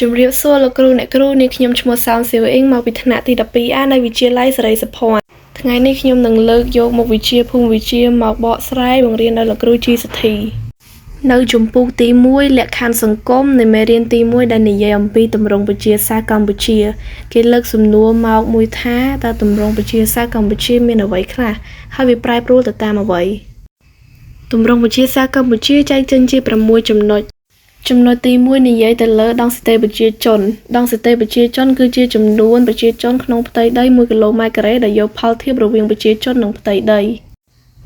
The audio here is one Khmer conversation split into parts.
ជំរាបសួរលោកគ្រូអ្នកគ្រូនាងខ្ញុំឈ្មោះសោមសៀវអ៊ីងមកពីថ្នាក់ទី 12A នៃវិទ្យាល័យសេរីសុភ័ណ្ឌថ្ងៃនេះខ្ញុំនឹងលើកយកមុខវិជ្ជាភូមិវិទ្យាមកបកស្រាយបង្រៀនដល់លោកគ្រូជីសុធីនៅជំពូកទី 1 លក្ខខណ្ឌសង្គមនៃមេរៀនទី 1 ដែលនិយាយអំពីទម្រង់វិទ្យាសាស្ត្រកម្ពុជាគេលើកសំណួរមកមួយថាតើទម្រង់វិទ្យាសាស្ត្រកម្ពុជាមានអ្វីខ្លះហើយវាប្រែប្រួលទៅតាមអ្វីទម្រង់វិទ្យាសាស្ត្រកម្ពុជាចែកចេញជា6ចំណុចទី 1 និយាយទៅលើដងស្ថិរប្រជាជនដងស្ថិរប្រជាជនគឺជាចំនួនប្រជាជនក្នុងផ្ទៃដី1គីឡូម៉ែត្រការ៉េដែលយកផលធៀបរវាងប្រជាជននិងផ្ទៃដី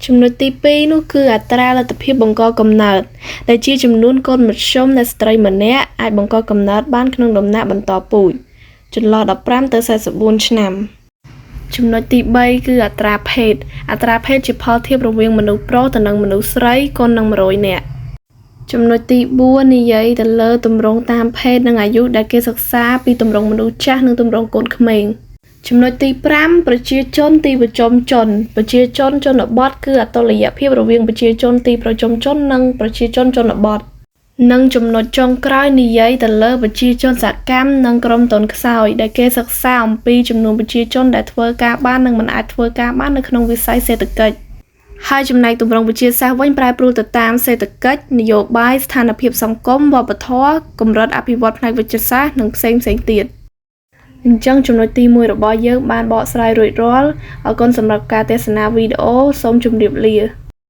ចំណុចទី 2 នោះគឺអត្រាលទ្ធភាពបង្កកំណើតដែលជាចំនួនកូនមធ្យមនៃស្ត្រីម្នាក់អាចបង្កកំណើតបានក្នុងដំណាក់បន្តពូជចន្លោះ15ទៅ44ឆ្នាំចំណុចទី 3 គឺអត្រាភេទជាផលធៀបរវាងមនុស្សប្រុសទៅនឹងមនុស្សស្រីគុណនឹង100នាក់ចំណុចទី 4 និយាយទៅលើទម្រង់តាមភេទនិងអាយុដែលគេសិក្សាពីទម្រង់មនុស្សចាស់និងទម្រង់កូនក្មេងចំណុចទី 5 ប្រជាជនទីប្រជុំជនប្រជាជនជនបទគឺអតុល្យភាពរវាងប្រជាជនទីប្រជុំជននិងប្រជាជនជនបទនិងចំណុចចុងក្រោយនិយាយទៅលើប្រជាជនសកម្មនិងក្រុមទុនខ្សោយដែលគេសិក្សាអំពីចំនួនប្រជាជនដែលធ្វើការបាននិងមិនអាចធ្វើការបាននៅក្នុងវិស័យសេដ្ឋកិច្ចហើយចំណែកទម្រង់វិទ្យាសាស្ត្រវិញប្រែប្រួលទៅតាមសេដ្ឋកិច្ចនយោបាយស្ថានភាពសង្គមវប្បធម៌កម្រិតអភិវឌ្ឍផ្នែកវិទ្យាសាស្ត្រនិងផ្សេងទៀតអញ្ចឹងចំណុចទី 1 របស់យើងបានបកស្រាយរួចរាល់អរគុណសម្រាប់ការទស្សនាវីដេអូសូមជម្រាបលា